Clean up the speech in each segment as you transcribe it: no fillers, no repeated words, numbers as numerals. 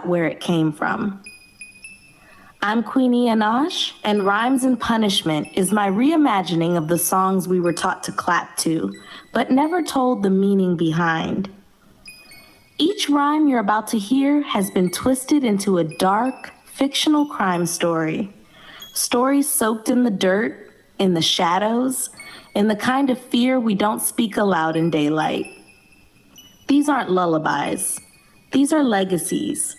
where it came from. I'm Queenie Eanaj, and Rhymes and Punishment is my reimagining of the songs we were taught to clap to, but never told the meaning behind. Each rhyme you're about to hear has been twisted into a dark, fictional crime story. Stories soaked in the dirt, in the shadows, in the kind of fear we don't speak aloud in daylight. These aren't lullabies. These are legacies,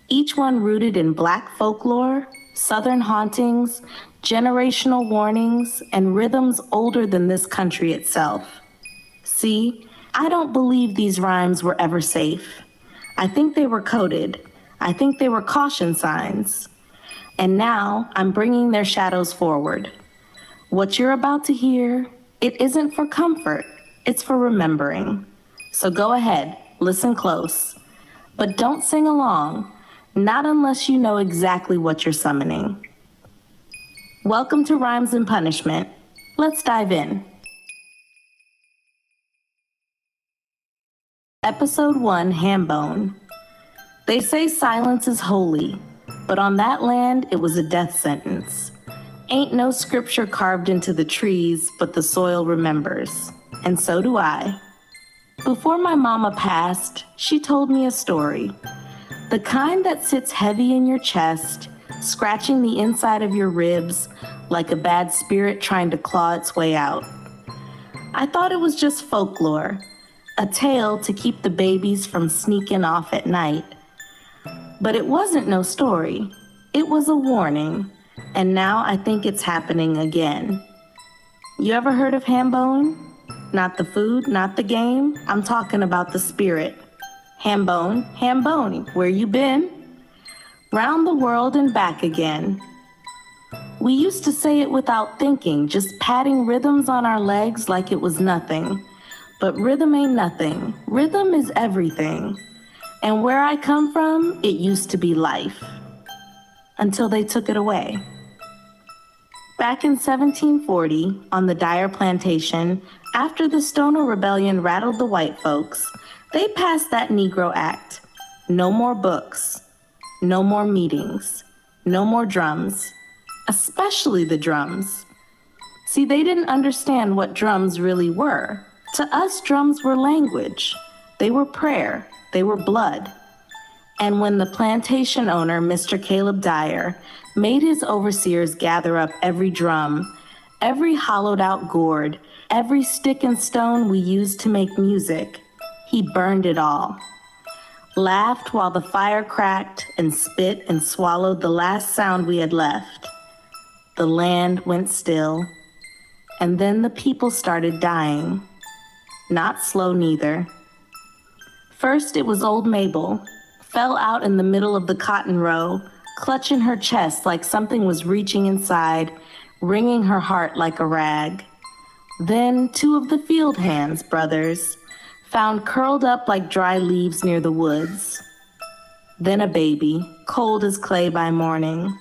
each one rooted in Black folklore, Southern hauntings, generational warnings, and rhythms older than this country itself. See, I don't believe these rhymes were ever safe. I think they were coded. I think they were caution signs. And now I'm bringing their shadows forward. What you're about to hear, it isn't for comfort, it's for remembering. So go ahead, listen close. But don't sing along, not unless you know exactly what you're summoning. Welcome to Rhymes and Punishment. Let's dive in. Episode 1, Hambone. They say silence is holy, but on that land it was a death sentence. Ain't no scripture carved into the trees, but the soil remembers. And so do I. Before my mama passed, she told me a story. The kind that sits heavy in your chest, scratching the inside of your ribs like a bad spirit trying to claw its way out. I thought it was just folklore, a tale to keep the babies from sneaking off at night. But it wasn't no story. It was a warning, and now I think it's happening again. You ever heard of Hambone? Not the food, not the game. I'm talking about the spirit. Hambone, Hambone, where you been? Round the world and back again. We used to say it without thinking, just patting rhythms on our legs like it was nothing. But rhythm ain't nothing. Rhythm is everything. And where I come from, it used to be life. Until they took it away. Back in 1740, on the Dyer Plantation, after the Stoner Rebellion rattled the white folks, they passed that Negro Act. No more books, no more meetings, no more drums, especially the drums. See, they didn't understand what drums really were. To us, drums were language. They were prayer. They were blood. And when the plantation owner, Mr. Caleb Dyer, made his overseers gather up every drum, every hollowed out gourd, every stick and stone we used to make music, he burned it all. Laughed while the fire cracked and spit and swallowed the last sound we had left. The land went still, and then the people started dying. Not slow neither. First it was old Mabel, fell out in the middle of the cotton row, clutching her chest like something was reaching inside, wringing her heart like a rag. Then 2 of the field hands, brothers, found curled up like dry leaves near the woods. Then a baby, cold as clay by morning.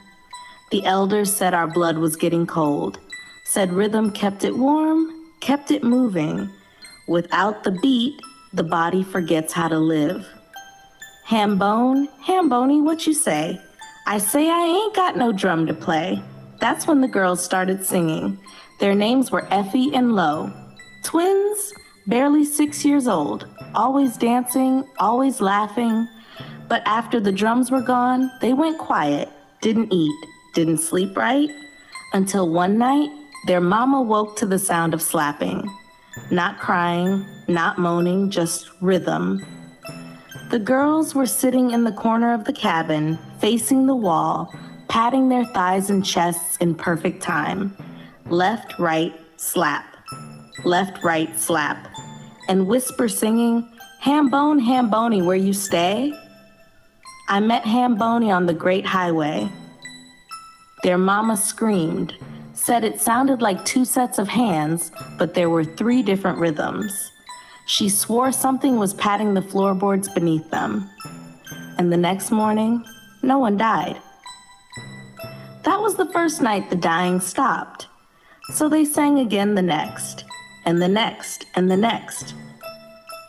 The elders said our blood was getting cold, said rhythm kept it warm, kept it moving. Without the beat, the body forgets how to live. Hambone, Hambone, what you say? I say I ain't got no drum to play. That's when the girls started singing. Their names were Effie and Lo. Twins, barely 6 years old, always dancing, always laughing. But after the drums were gone, they went quiet, didn't eat, didn't sleep right, until one night, their mama woke to the sound of slapping. Not crying, not moaning, just rhythm. The girls were sitting in the corner of the cabin, facing the wall, patting their thighs and chests in perfect time. Left, right, slap. Left, right, slap. And whisper singing, Hambone, Hambone, where you stay? I met Hambone on the great highway. Their mama screamed, said it sounded like 2 sets of hands, but there were 3 different rhythms. She swore something was patting the floorboards beneath them. And the next morning, no one died. That was the first night the dying stopped. So they sang again the next, and the next, and the next.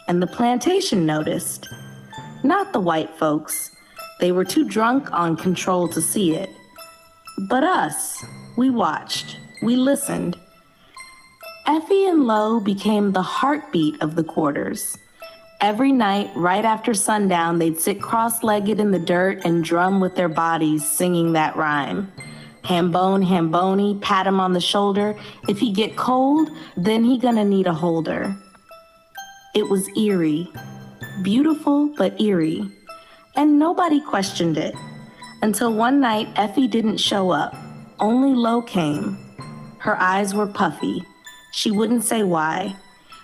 And the plantation noticed. Not the white folks. They were too drunk on control to see it. But us, we watched, we listened. Effie and Lo became the heartbeat of the quarters. Every night, right after sundown, they'd sit cross-legged in the dirt and drum with their bodies, singing that rhyme. Hambone, hambone, pat him on the shoulder. If he get cold, then he gonna need a holder. It was eerie. Beautiful, but eerie. And nobody questioned it. Until one night, Effie didn't show up. Only Lo came. Her eyes were puffy. She wouldn't say why.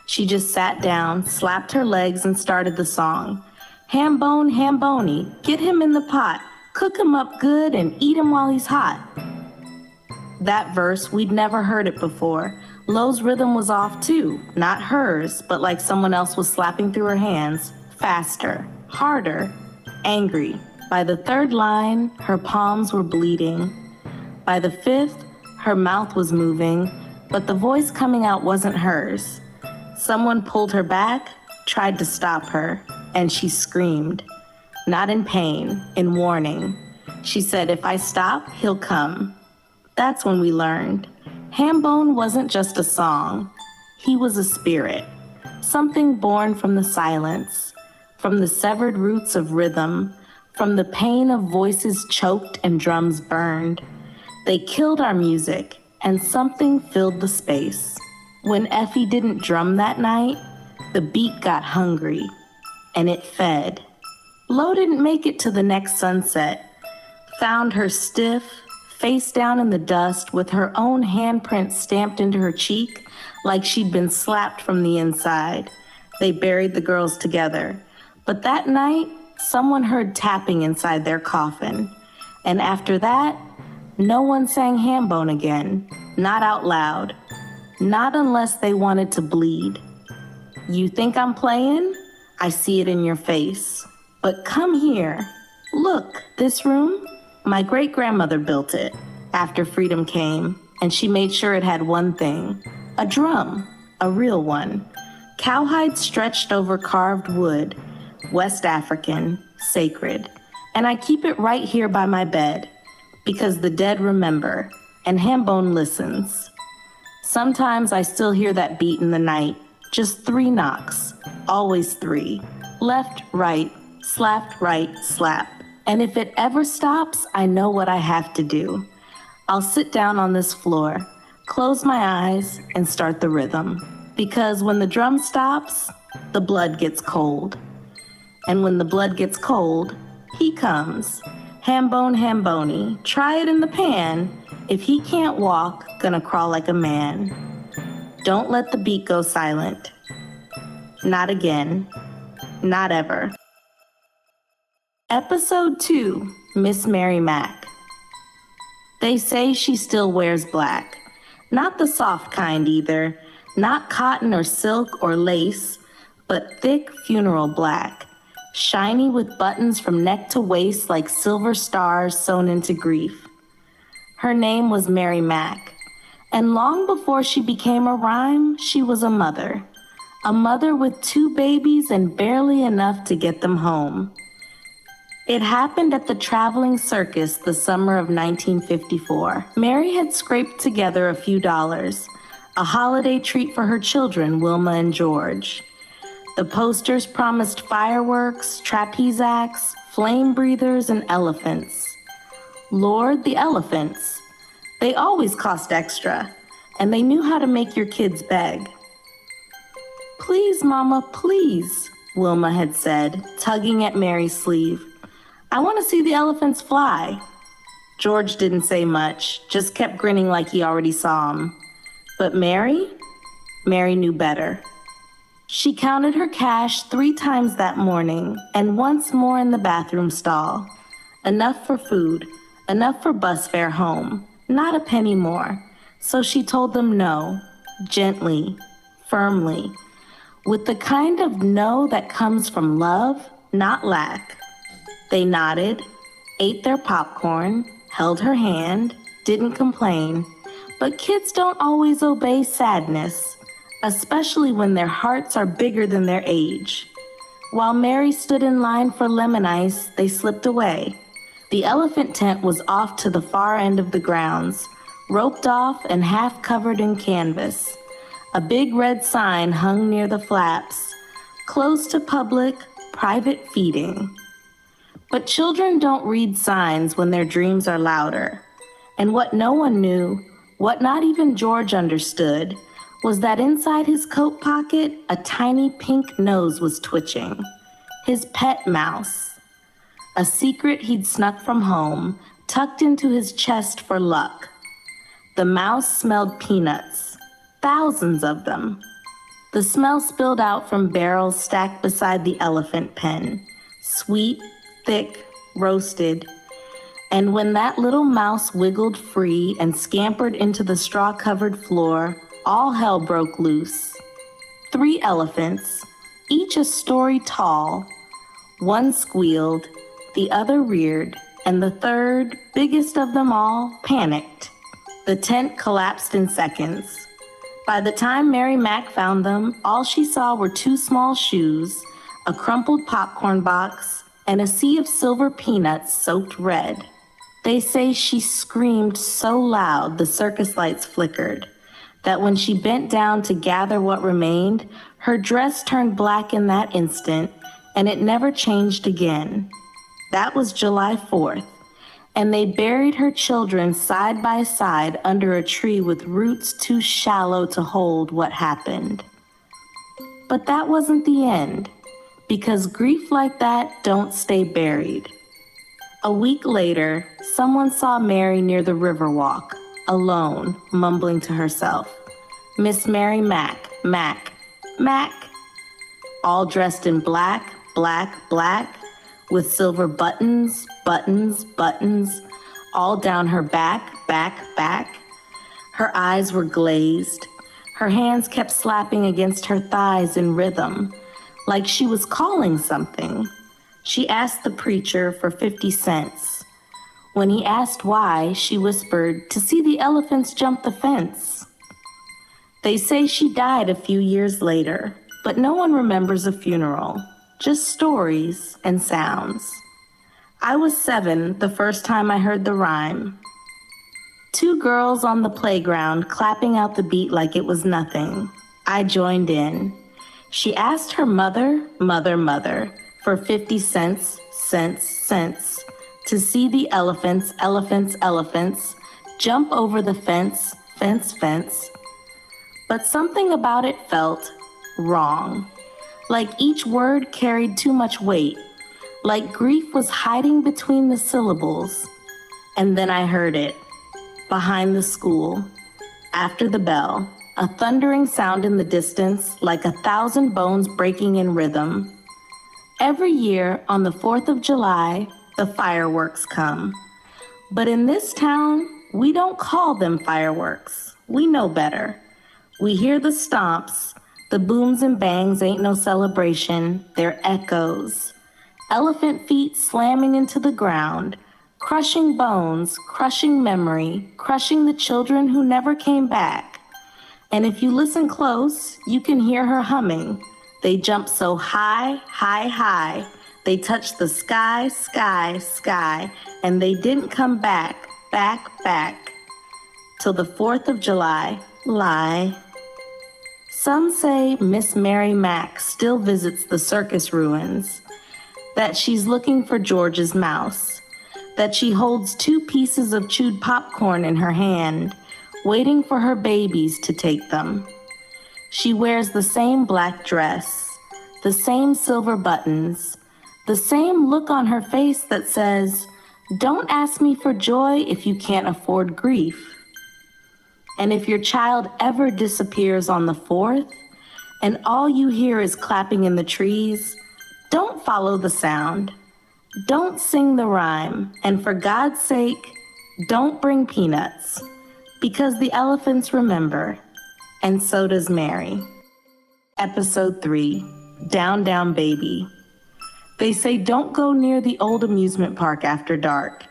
She just sat down, slapped her legs, and started the song. Hambone, hambone, get him in the pot. Cook him up good and eat him while he's hot. That verse, we'd never heard it before. Lo's rhythm was off too, not hers, but like someone else was slapping through her hands, faster, harder, angry. By the third line, her palms were bleeding. By the fifth, her mouth was moving, but the voice coming out wasn't hers. Someone pulled her back, tried to stop her, and she screamed. Not in pain, in warning. She said, if I stop, he'll come. That's when we learned. Hambone wasn't just a song. He was a spirit. Something born from the silence, from the severed roots of rhythm, from the pain of voices choked and drums burned. They killed our music, and something filled the space. When Effie didn't drum that night, the beat got hungry, and it fed. Lo didn't make it to the next sunset, found her stiff, face down in the dust with her own handprint stamped into her cheek like she'd been slapped from the inside. They buried the girls together. But that night, someone heard tapping inside their coffin. And after that, no one sang Hambone again, not out loud, not unless they wanted to bleed. You think I'm playing? I see it in your face. But come here. Look, this room? My great-grandmother built it after freedom came, and she made sure it had one thing, a drum, a real one. Cowhide stretched over carved wood, West African, sacred. And I keep it right here by my bed, because the dead remember, and Hambone listens. Sometimes I still hear that beat in the night, just 3 knocks, always 3. Left, right, slapped, right, slap. And if it ever stops, I know what I have to do. I'll sit down on this floor, close my eyes, and start the rhythm. Because when the drum stops, the blood gets cold. And when the blood gets cold, he comes. Hambone, hambone, try it in the pan. If he can't walk, gonna crawl like a man. Don't let the beat go silent. Not again. Not ever. Episode 2, Miss Mary Mac. They say she still wears black. Not the soft kind either. Not cotton or silk or lace, but thick funeral black. Shiny with buttons from neck to waist like silver stars sewn into grief. Her name was Mary Mac. And long before she became a rhyme, she was a mother. A mother with 2 babies and barely enough to get them home. It happened at the traveling circus the summer of 1954. Mary had scraped together a few dollars, a holiday treat for her children, Wilma and George. The posters promised fireworks, trapeze acts, flame breathers, and elephants. Lord, the elephants. They always cost extra, and they knew how to make your kids beg. Please, Mama, please, Wilma had said, tugging at Mary's sleeve. I want to see the elephants fly. George didn't say much, just kept grinning like he already saw them. But Mary knew better. She counted her cash 3 times that morning and once more in the bathroom stall. Enough for food, enough for bus fare home, not a penny more. So she told them no, gently, firmly, with the kind of no that comes from love, not lack. They nodded, ate their popcorn, held her hand, didn't complain. But kids don't always obey sadness, especially when their hearts are bigger than their age. While Mary stood in line for lemon ice, they slipped away. The elephant tent was off to the far end of the grounds, roped off and half covered in canvas. A big red sign hung near the flaps, closed to public, private feeding. But children don't read signs when their dreams are louder. And what no one knew, what not even George understood, was that inside his coat pocket, a tiny pink nose was twitching. His pet mouse. A secret he'd snuck from home, tucked into his chest for luck. The mouse smelled peanuts, thousands of them. The smell spilled out from barrels stacked beside the elephant pen, sweet, thick, roasted. And when that little mouse wiggled free and scampered into the straw-covered floor, all hell broke loose. 3 elephants, each a story tall. One squealed, the other reared, and the third, biggest of them all, panicked. The tent collapsed in seconds. By the time Mary Mac found them, all she saw were 2 small shoes, a crumpled popcorn box, and a sea of silver peanuts soaked red. They say she screamed so loud the circus lights flickered, that when she bent down to gather what remained, her dress turned black in that instant, and it never changed again. That was July 4th, and they buried her children side by side under a tree with roots too shallow to hold what happened. But that wasn't the end, because grief like that don't stay buried. A week later, someone saw Mary near the Riverwalk, alone, mumbling to herself, "Miss Mary Mac, Mac, Mac," all dressed in black, black, black, with silver buttons, buttons, buttons, all down her back, back, back. Her eyes were glazed. Her hands kept slapping against her thighs in rhythm, like she was calling something. She asked the preacher for 50 cents. When he asked why, she whispered, "To see the elephants jump the fence." They say she died a few years later, but no one remembers a funeral, just stories and sounds. I was 7 the first time I heard the rhyme. 2 girls on the playground clapping out the beat like it was nothing. I joined in. She asked her mother, mother, for 50 cents, cents, to see the elephants, elephants, jump over the fence, fence. But something about it felt wrong. Like each word carried too much weight. Like grief was hiding between the syllables. And then I heard it. Behind the school. After the bell. A thundering sound in the distance, like 1,000 bones breaking in rhythm. Every year on the 4th of July, the fireworks come. But in this town, we don't call them fireworks. We know better. We hear the stomps. The booms and bangs ain't no celebration. They're echoes. Elephant feet slamming into the ground, crushing bones, crushing memory, crushing the children who never came back. And if you listen close, you can hear her humming. They jump so high, high, high. They touch the sky, sky, sky, and they didn't come back, back, till the 4th of July. Lie. Some say Miss Mary Mac still visits the circus ruins, that she's looking for George's mouse, that she holds 2 pieces of chewed popcorn in her hand, waiting for her babies to take them. She wears the same black dress, the same silver buttons, the same look on her face that says, "Don't ask me for joy if you can't afford grief." And if your child ever disappears on the 4th, and all you hear is clapping in the trees, don't follow the sound. Don't sing the rhyme. And for God's sake, don't bring peanuts. Because the elephants remember, and so does Mary. Episode 3, Down, Down, Baby. They say don't go near the old amusement park after dark.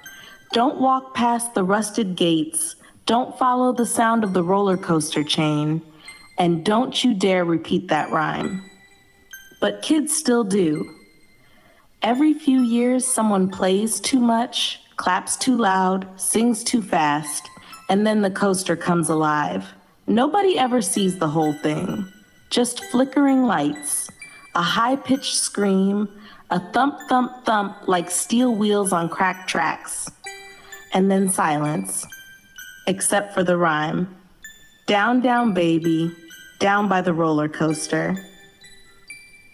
Don't walk past the rusted gates. Don't follow the sound of the roller coaster chain. And don't you dare repeat that rhyme. But kids still do. Every few years, someone plays too much, claps too loud, sings too fast, and then the coaster comes alive. Nobody ever sees the whole thing. Just flickering lights, a high-pitched scream, a thump, thump, thump like steel wheels on cracked tracks. And then silence, except for the rhyme. Down, down, baby, down by the roller coaster.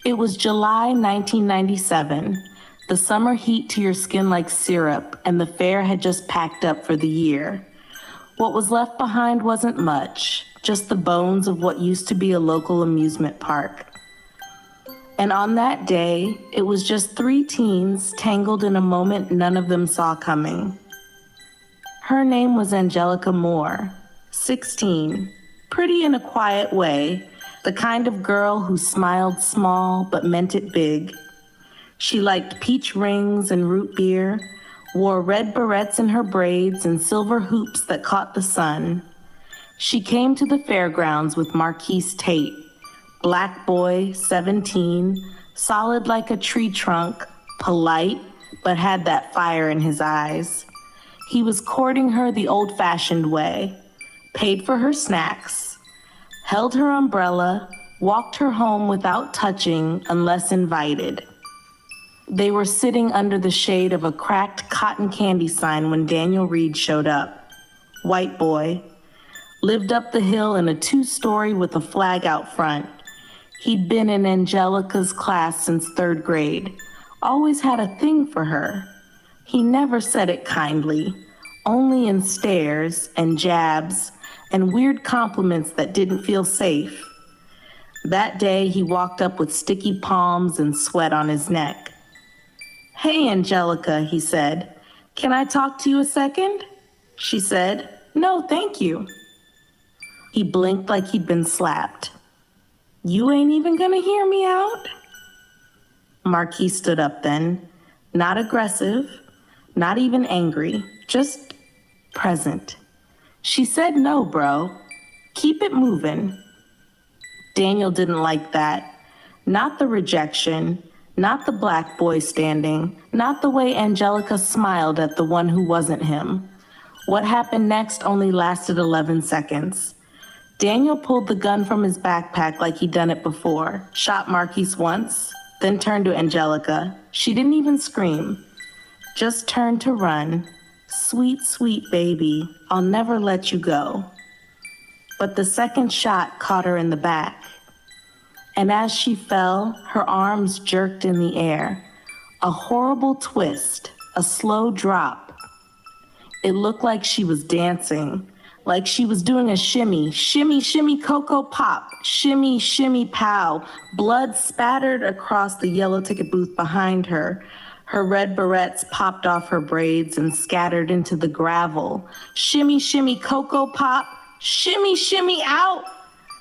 It was July 1997, the summer heat to your skin like syrup, and the fair had just packed up for the year. What was left behind wasn't much, just the bones of what used to be a local amusement park. And on that day, it was just 3 teens tangled in a moment none of them saw coming. Her name was Angelica Moore, 16, pretty in a quiet way, the kind of girl who smiled small but meant it big. She liked peach rings and root beer, wore red barrettes in her braids and silver hoops that caught the sun. She came to the fairgrounds with Marquise Tate, black boy, 17, solid like a tree trunk, polite, but had that fire in his eyes. He was courting her the old-fashioned way, paid for her snacks, held her umbrella, walked her home without touching unless invited. They were sitting under the shade of a cracked cotton candy sign when Daniel Reed showed up. White boy. Lived up the hill in a 2-story with a flag out front. He'd been in Angelica's class since 3rd grade. Always had a thing for her. He never said it kindly, only in stares and jabs and weird compliments that didn't feel safe. That day, he walked up with sticky palms and sweat on his neck. "Hey, Angelica," he said. "Can I talk to you a second?" She said, "No, thank you." He blinked like he'd been slapped. "You ain't even gonna hear me out?" Marquis stood up then, not aggressive, not even angry, just present. She said, "No, bro. Keep it moving." Daniel didn't like that. Not the rejection, not the black boy standing, not the way Angelica smiled at the one who wasn't him. What happened next only lasted 11 seconds. Daniel pulled the gun from his backpack like he'd done it before, shot Marquise once, then turned to Angelica. She didn't even scream, just turned to run. "Sweet, sweet baby, I'll never let you go." But the second shot caught her in the back. And as she fell, her arms jerked in the air. A horrible twist, a slow drop. It looked like she was dancing, like she was doing a shimmy, shimmy, shimmy, cocoa pop, shimmy, shimmy, pow. Blood spattered across the yellow ticket booth behind her. Her red barrettes popped off her braids and scattered into the gravel. Shimmy, shimmy, cocoa pop, shimmy, shimmy, out.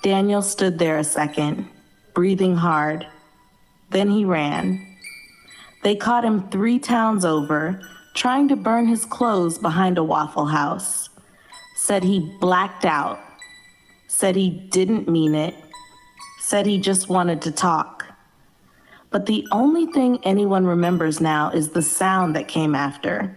Daniel stood there a second, breathing hard. Then he ran. They caught him 3 towns over, trying to burn his clothes behind a Waffle House. Said he blacked out. Said he didn't mean it. Said he just wanted to talk. But the only thing anyone remembers now is the sound that came after.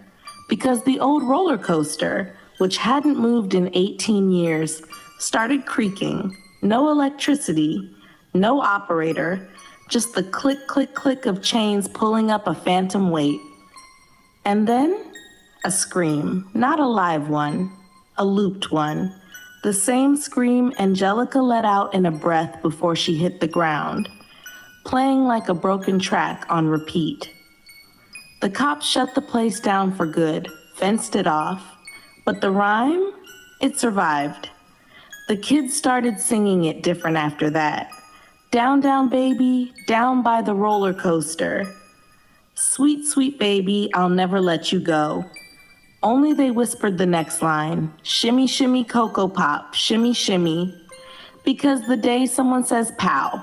Because the old roller coaster, which hadn't moved in 18 years, started creaking. No electricity, no operator, just the click, click, click of chains pulling up a phantom weight. And then a scream, not a live one, a looped one. The same scream Angelica let out in a breath before she hit the ground, playing like a broken track on repeat. The cops shut the place down for good, fenced it off, but the rhyme, it survived. The kids started singing it different after that. Down, down, baby, down by the roller coaster. Sweet, sweet baby, I'll never let you go. Only they whispered the next line, shimmy, shimmy, cocoa pop, shimmy, shimmy, because the day someone says pow,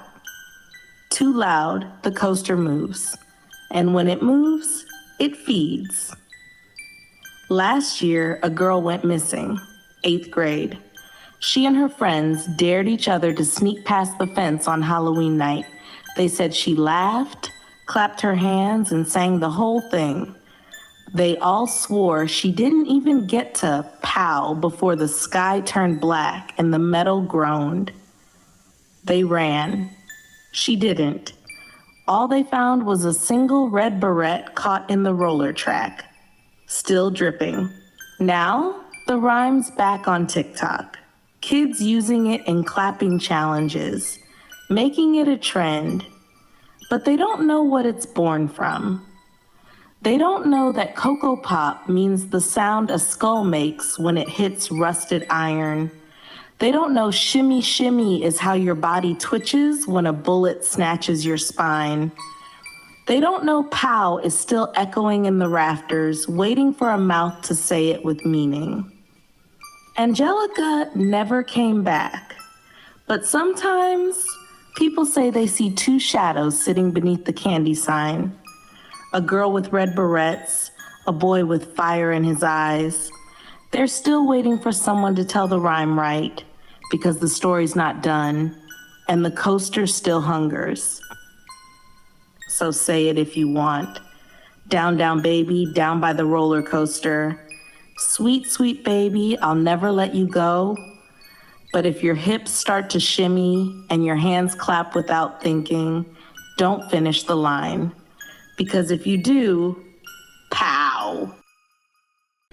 too loud, the coaster moves. And when it moves, it feeds. Last year, a girl went missing, 8th grade. She and her friends dared each other to sneak past the fence on Halloween night, They said she laughed, clapped her hands, and sang the whole thing. They all swore she didn't even get to pow before the sky turned black and the meadow groaned. They ran. She didn't. All they found was a single red barrette caught in the roller track, still dripping. Now, the rhyme's back on TikTok. Kids using it in clapping challenges, making it a trend. But they don't know what it's born from. They don't know that Cocoa Pop means the sound a skull makes when it hits rusted iron. They don't know shimmy shimmy is how your body twitches when a bullet snatches your spine. They don't know pow is still echoing in the rafters, waiting for a mouth to say it with meaning. Angelica never came back, but sometimes people say they see two shadows sitting beneath the candy sign. A girl with red barrettes, a boy with fire in his eyes. They're still waiting for someone to tell the rhyme right, because the story's not done, and the coaster still hungers. So say it if you want. Down, down, baby, down by the roller coaster. Sweet, sweet baby, I'll never let you go. But if your hips start to shimmy and your hands clap without thinking, don't finish the line. Because if you do, pow.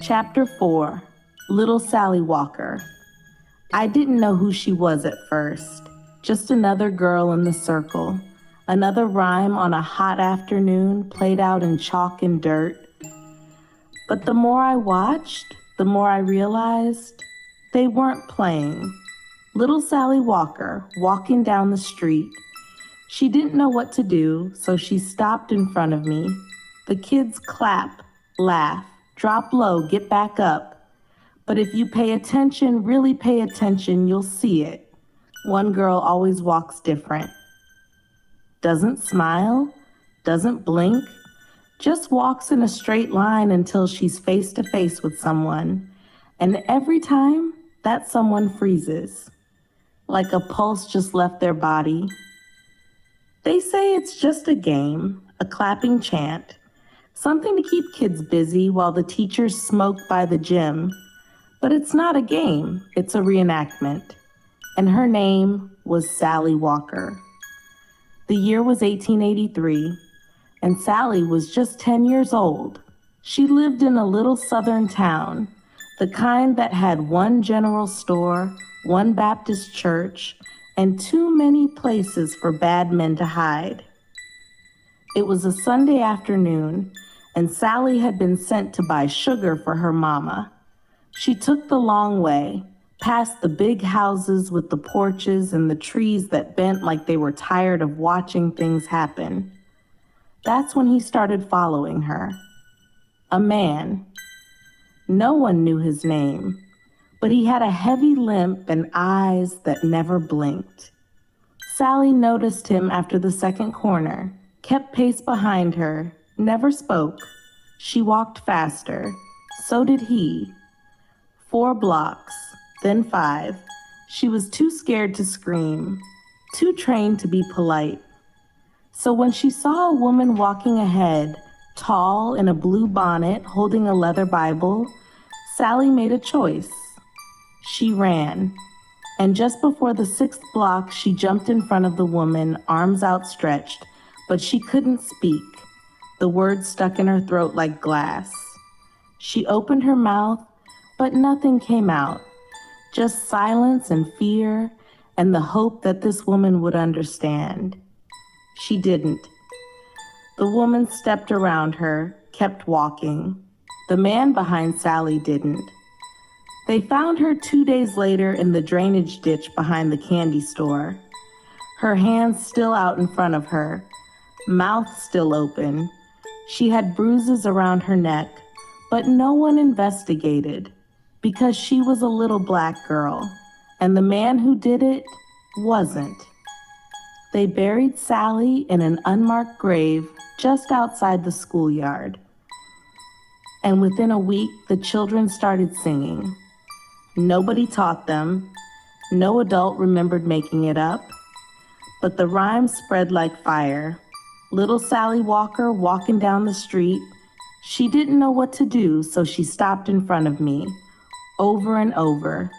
Chapter 4, Little Sally Walker. I didn't know who she was at first. Just another girl in the circle. Another rhyme on a hot afternoon played out in chalk and dirt. But the more I watched, the more I realized they weren't playing. Little Sally Walker, walking down the street. She didn't know what to do, so she stopped in front of me. The kids clap, laugh, drop low, get back up. But if you pay attention, really pay attention, you'll see it. One girl always walks different. Doesn't smile, doesn't blink, just walks in a straight line until she's face to face with someone. And every time, that someone freezes, like a pulse just left their body. They say it's just a game, a clapping chant, something to keep kids busy while the teachers smoke by the gym. But it's not a game, it's a reenactment. And her name was Sally Walker. The year was 1883, and Sally was just 10 years old. She lived in a little southern town, the kind that had one general store, one Baptist church, and too many places for bad men to hide. It was a Sunday afternoon, and Sally had been sent to buy sugar for her mama. She took the long way, past the big houses with the porches and the trees that bent like they were tired of watching things happen. That's when he started following her. A man. No one knew his name, but he had a heavy limp and eyes that never blinked. Sally noticed him after the second corner, kept pace behind her, never spoke. She walked faster. So did he. 4 blocks, then 5. She was too scared to scream, too trained to be polite. So when she saw a woman walking ahead, tall in a blue bonnet holding a leather Bible, Sally made a choice. She ran, and just before the 6th block, she jumped in front of the woman, arms outstretched, but she couldn't speak. The words stuck in her throat like glass. She opened her mouth, but nothing came out, just silence and fear and the hope that this woman would understand. She didn't. The woman stepped around her, kept walking. The man behind Sally didn't. They found her 2 days later in the drainage ditch behind the candy store. Her hands still out in front of her, mouth still open. She had bruises around her neck, but no one investigated because she was a little black girl, and the man who did it wasn't. They buried Sally in an unmarked grave just outside the schoolyard. And within a week, the children started singing. Nobody taught them. No adult remembered making it up. But the rhyme spread like fire. Little Sally Walker walking down the street. She didn't know what to do, so she stopped in front of me, over and over.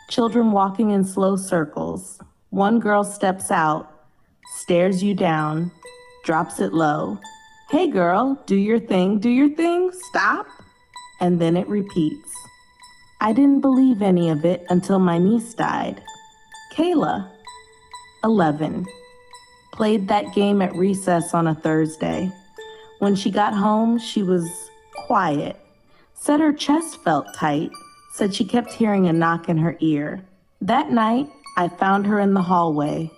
Children walking in slow circles. One girl steps out, stares you down, drops it low. Hey girl, do your thing, stop. And then it repeats. I didn't believe any of it until my niece died. Kayla, 11, played that game at recess on a Thursday. When she got home, she was quiet, said her chest felt tight, said she kept hearing a knock in her ear. That night, I found her in the hallway,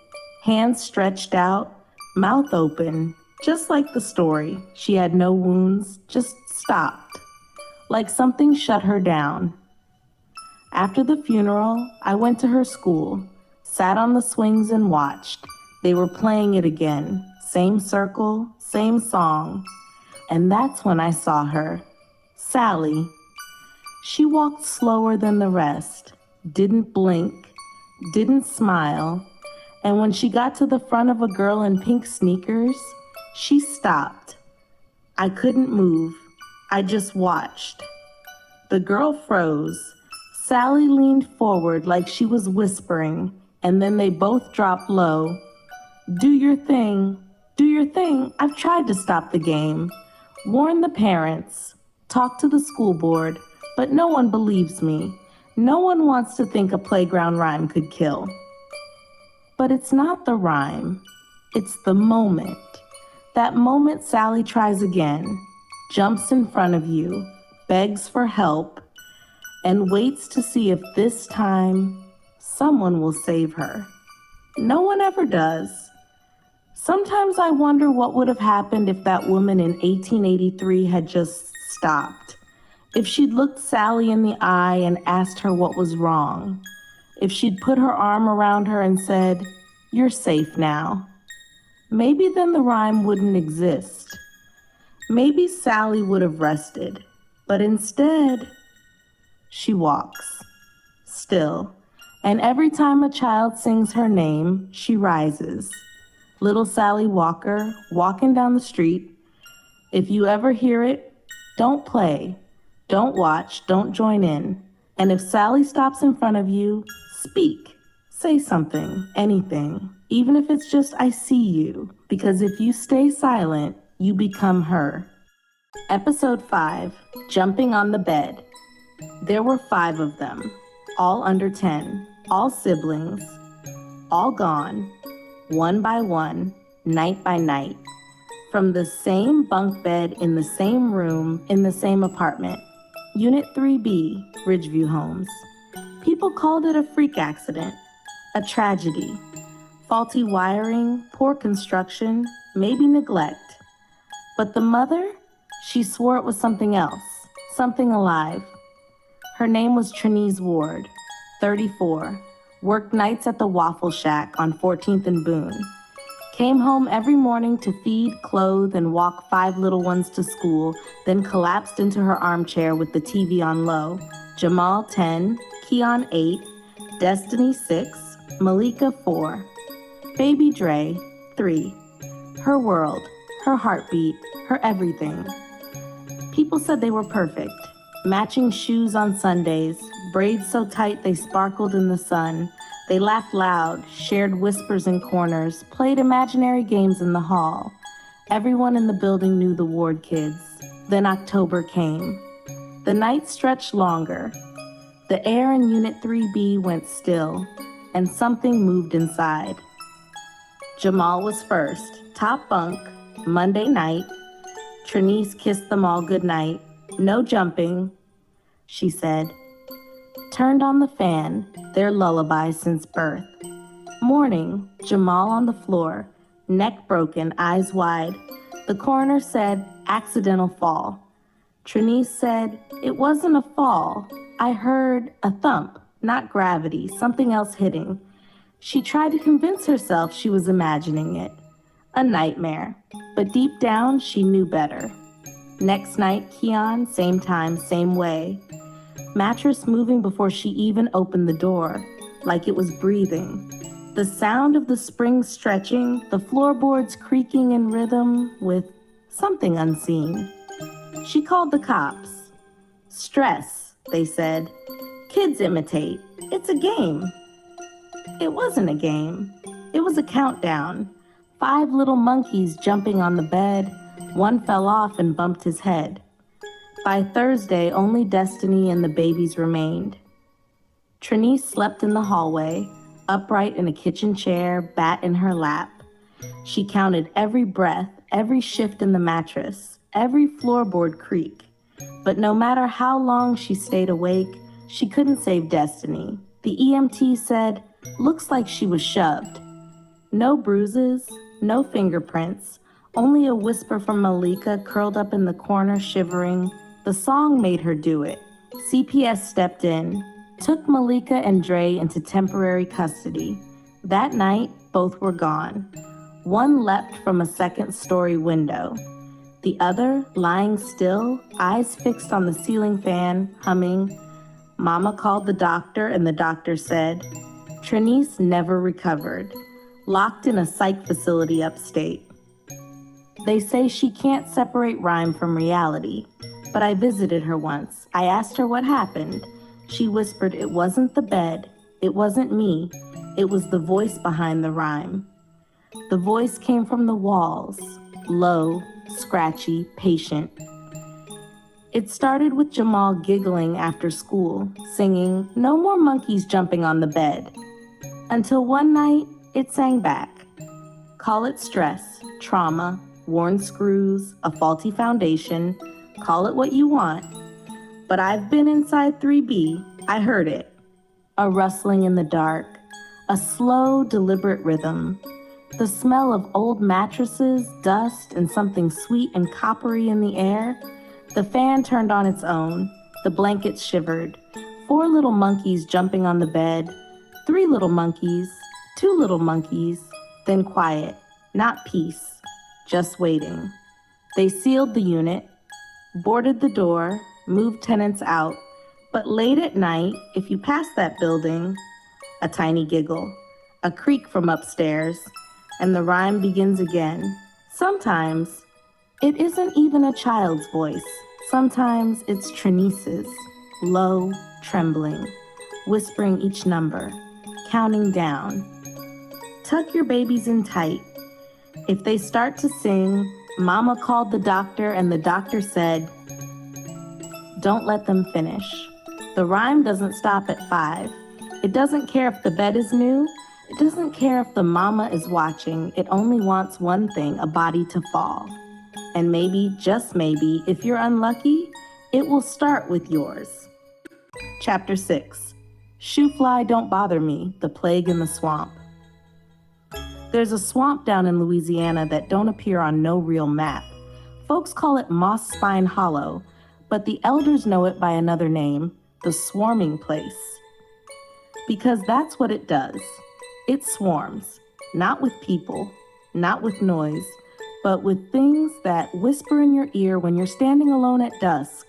hands stretched out, mouth open, just like the story. She had no wounds, just stopped, like something shut her down. After the funeral, I went to her school, sat on the swings and watched. They were playing it again, same circle, same song. And that's when I saw her, Sally. She walked slower than the rest, didn't blink, didn't smile, and when she got to the front of a girl in pink sneakers, she stopped. I couldn't move. I just watched. The girl froze. Sally leaned forward like she was whispering, and then they both dropped low. Do your thing. I've tried to stop the game. Warn the parents. Talk to the school board. But no one believes me. No one wants to think a playground rhyme could kill. But it's not the rhyme. It's the moment. That moment Sally tries again, jumps in front of you, begs for help, and waits to see if this time someone will save her. No one ever does. Sometimes I wonder what would have happened if that woman in 1883 had just stopped. If she'd looked Sally in the eye and asked her what was wrong. If she'd put her arm around her and said, "You're safe now." Maybe then the rhyme wouldn't exist. Maybe Sally would have rested. But instead, she walks, still. And every time a child sings her name, she rises. Little Sally Walker, walking down the street. If you ever hear it, don't play, don't watch, don't join in. And if Sally stops in front of you, speak. Say something, anything, even if it's just I see you, because if you stay silent, you become her. Episode 5, Jumping on the Bed. There were 5 of them, all under 10, all siblings, all gone, one by one, night by night, from the same bunk bed in the same room in the same apartment. Unit 3B, Ridgeview Homes. People called it a freak accident, a tragedy, faulty wiring, poor construction, maybe neglect. But the mother, she swore it was something else, something alive. Her name was Trinise Ward, 34, worked nights at the Waffle Shack on 14th and Boone. Came home every morning to feed, clothe, and walk 5 little ones to school, then collapsed into her armchair with the TV on low. Jamal, 10, Keon, 8, Destiny, 6, Malika, 4. Baby Dre, 3. Her world, her heartbeat, her everything. People said they were perfect. Matching shoes on Sundays, braids so tight they sparkled in the sun. They laughed loud, shared whispers in corners, played imaginary games in the hall. Everyone in the building knew the Ward kids. Then October came. The night stretched longer. The air in Unit 3B went still, and something moved inside. Jamal was first, top bunk, Monday night. Trinise kissed them all goodnight. No jumping, she said. Turned on the fan, their lullaby since birth. Morning, Jamal on the floor, neck broken, eyes wide. The coroner said, accidental fall. Trinise said, it wasn't a fall. I heard a thump, not gravity, something else hitting. She tried to convince herself she was imagining it. A nightmare, but deep down she knew better. Next night, Keon, same time, same way. Mattress moving before she even opened the door, like it was breathing. The sound of the spring stretching, the floorboards creaking in rhythm with something unseen. She called the cops. Stress, they said. Kids imitate. It's a game. It wasn't a game. It was a countdown. 5 little monkeys jumping on the bed. One fell off and bumped his head. By Thursday, only Destiny and the babies remained. Trinice slept in the hallway, upright in a kitchen chair, bat in her lap. She counted every breath, every shift in the mattress, every floorboard creak. But no matter how long she stayed awake, she couldn't save Destiny. The EMT said, "Looks like she was shoved." No bruises, no fingerprints, only a whisper from Malika curled up in the corner shivering. The song made her do it. CPS stepped in, took Malika and Dre into temporary custody. That night, both were gone. One leapt from a second-story window. The other, lying still, eyes fixed on the ceiling fan, humming. Mama called the doctor and the doctor said, Trinice never recovered, locked in a psych facility upstate. They say she can't separate rhyme from reality, but I visited her once. I asked her what happened. She whispered it wasn't the bed, it wasn't me, it was the voice behind the rhyme. The voice came from the walls, low, scratchy, patient. It started with Jamal giggling after school, singing, "No more monkeys jumping on the bed." Until one night, it sang back. Call it stress, trauma, worn screws, a faulty foundation, call it what you want. But I've been inside 3B, I heard it. A rustling in the dark, a slow, deliberate rhythm. The smell of old mattresses, dust, and something sweet and coppery in the air. The fan turned on its own. The blankets shivered. 4 little monkeys jumping on the bed. 3 little monkeys. 2 little monkeys. Then quiet. Not peace. Just waiting. They sealed the unit, boarded the door, moved tenants out. But late at night, if you pass that building, a tiny giggle, a creak from upstairs, and the rhyme begins again. Sometimes, it isn't even a child's voice. Sometimes it's Trinice's, low, trembling, whispering each number, counting down. Tuck your babies in tight. If they start to sing, Mama called the doctor and the doctor said, don't let them finish. The rhyme doesn't stop at 5. It doesn't care if the bed is new. It doesn't care if the mama is watching. It only wants one thing, a body to fall. And maybe, just maybe, if you're unlucky, it will start with yours. Chapter 6. Shoe fly, don't bother me, the plague in the swamp. There's a swamp down in Louisiana that don't appear on no real map. Folks call it Moss Spine Hollow, but the elders know it by another name, the swarming place. Because that's what it does. It swarms, not with people, not with noise, but with things that whisper in your ear when you're standing alone at dusk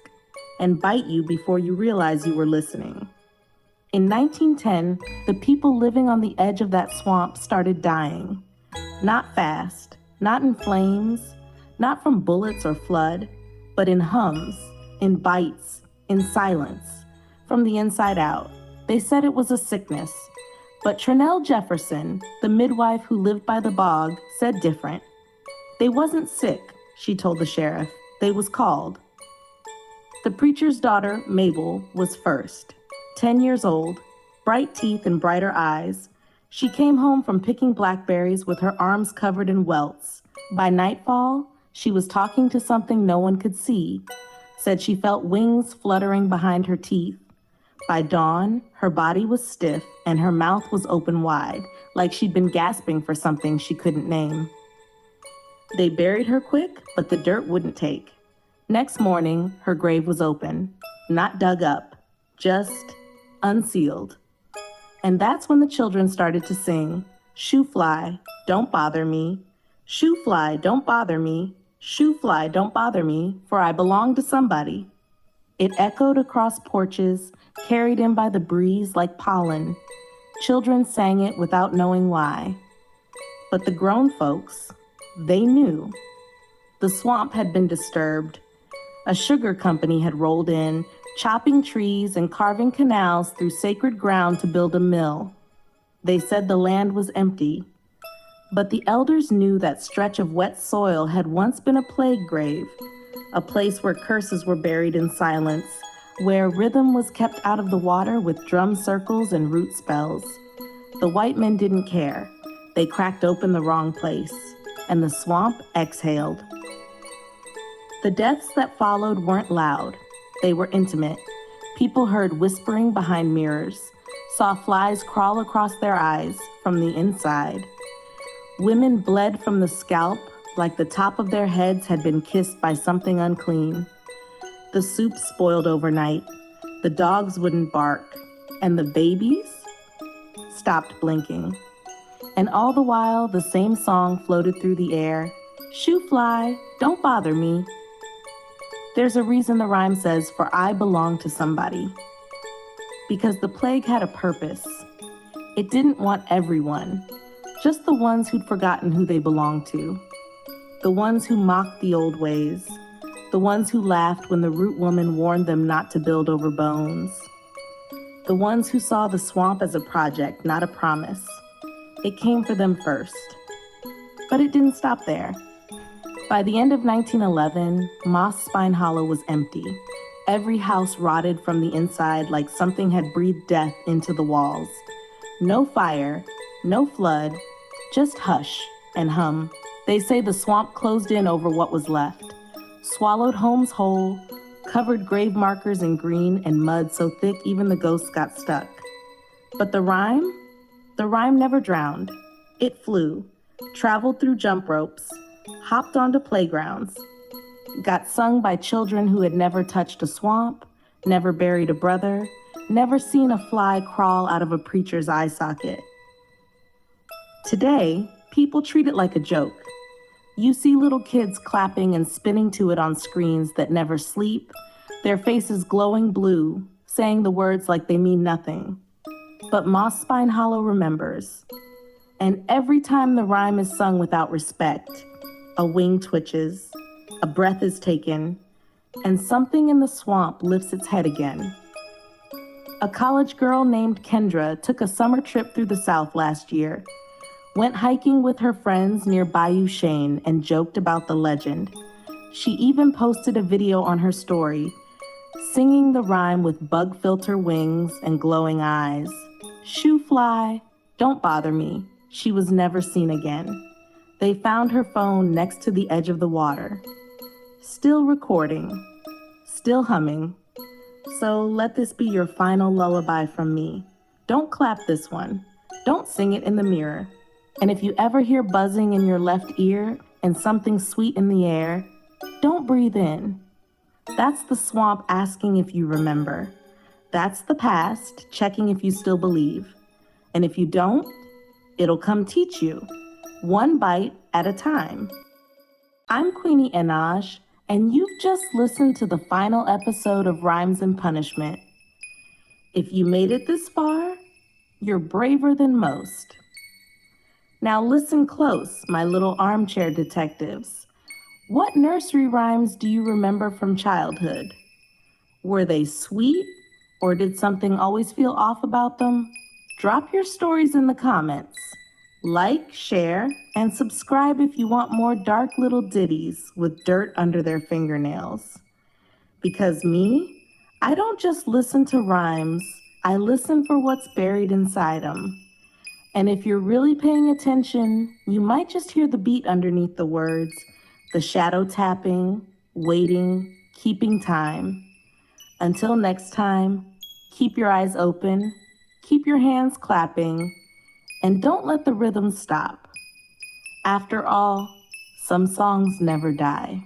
and bite you before you realize you were listening. In 1910, the people living on the edge of that swamp started dying. Not fast, not in flames, not from bullets or flood, but in hums, in bites, in silence, from the inside out. They said it was a sickness. But Trinell Jefferson, the midwife who lived by the bog, said different. They wasn't sick, she told the sheriff. They was called. The preacher's daughter, Mabel, was first. 10 years old, bright teeth and brighter eyes. She came home from picking blackberries with her arms covered in welts. By nightfall, she was talking to something no one could see. Said she felt wings fluttering behind her teeth. By dawn, her body was stiff and her mouth was open wide, like she'd been gasping for something she couldn't name. They buried her quick, but the dirt wouldn't take. Next morning, her grave was open, not dug up, just unsealed. And that's when the children started to sing, "Shoe fly, don't bother me. Shoe fly, don't bother me. Shoe fly, don't bother me, for I belong to somebody." It echoed across porches, carried in by the breeze like pollen. Children sang it without knowing why. But the grown folks, they knew. The swamp had been disturbed. A sugar company had rolled in, chopping trees and carving canals through sacred ground to build a mill. They said the land was empty. But the elders knew that stretch of wet soil had once been a plague grave, a place where curses were buried in silence, where rhythm was kept out of the water with drum circles and root spells. The white men didn't care. They cracked open the wrong place, and the swamp exhaled. The deaths that followed weren't loud. They were intimate. People heard whispering behind mirrors, saw flies crawl across their eyes from the inside. Women bled from the scalp like the top of their heads had been kissed by something unclean. The soup spoiled overnight. The dogs wouldn't bark, and the babies stopped blinking. And all the while, the same song floated through the air. Shoo fly, don't bother me. There's a reason the rhyme says, for I belong to somebody. Because the plague had a purpose. It didn't want everyone, just the ones who'd forgotten who they belonged to. The ones who mocked the old ways. The ones who laughed when the root woman warned them not to build over bones. The ones who saw the swamp as a project, not a promise. It came for them first. But it didn't stop there. By the end of 1911, Moss Spine Hollow was empty. Every house rotted from the inside like something had breathed death into the walls. No fire, no flood, just hush and hum. They say the swamp closed in over what was left, swallowed homes whole, covered grave markers in green and mud so thick even the ghosts got stuck. But the rhyme never drowned. It flew, traveled through jump ropes, hopped onto playgrounds, got sung by children who had never touched a swamp, never buried a brother, never seen a fly crawl out of a preacher's eye socket. Today, people treat it like a joke. You see little kids clapping and spinning to it on screens that never sleep, their faces glowing blue, saying the words like they mean nothing. But Moss Spine Hollow remembers. And every time the rhyme is sung without respect, a wing twitches, a breath is taken, and something in the swamp lifts its head again. A college girl named Kendra took a summer trip through the South last year, went hiking with her friends near Bayou Chene and joked about the legend. She even posted a video on her story, singing the rhyme with bug filter wings and glowing eyes. Shoo fly, don't bother me. She was never seen again. They found her phone next to the edge of the water. Still recording, still humming. So let this be your final lullaby from me. Don't clap this one. Don't sing it in the mirror. And if you ever hear buzzing in your left ear and something sweet in the air, don't breathe in. That's the swamp asking if you remember. That's the past checking if you still believe. And if you don't, it'll come teach you, one bite at a time. I'm Queenie Eanaj, and you've just listened to the final episode of Rhymes and Punishment. If you made it this far, you're braver than most. Now listen close, my little armchair detectives. What nursery rhymes do you remember from childhood? Were they sweet, or did something always feel off about them? Drop your stories in the comments. Like, share, and subscribe if you want more dark little ditties with dirt under their fingernails. Because me, I don't just listen to rhymes, I listen for what's buried inside them. And if you're really paying attention, you might just hear the beat underneath the words, the shadow tapping, waiting, keeping time. Until next time, keep your eyes open, keep your hands clapping, and don't let the rhythm stop. After all, some songs never die.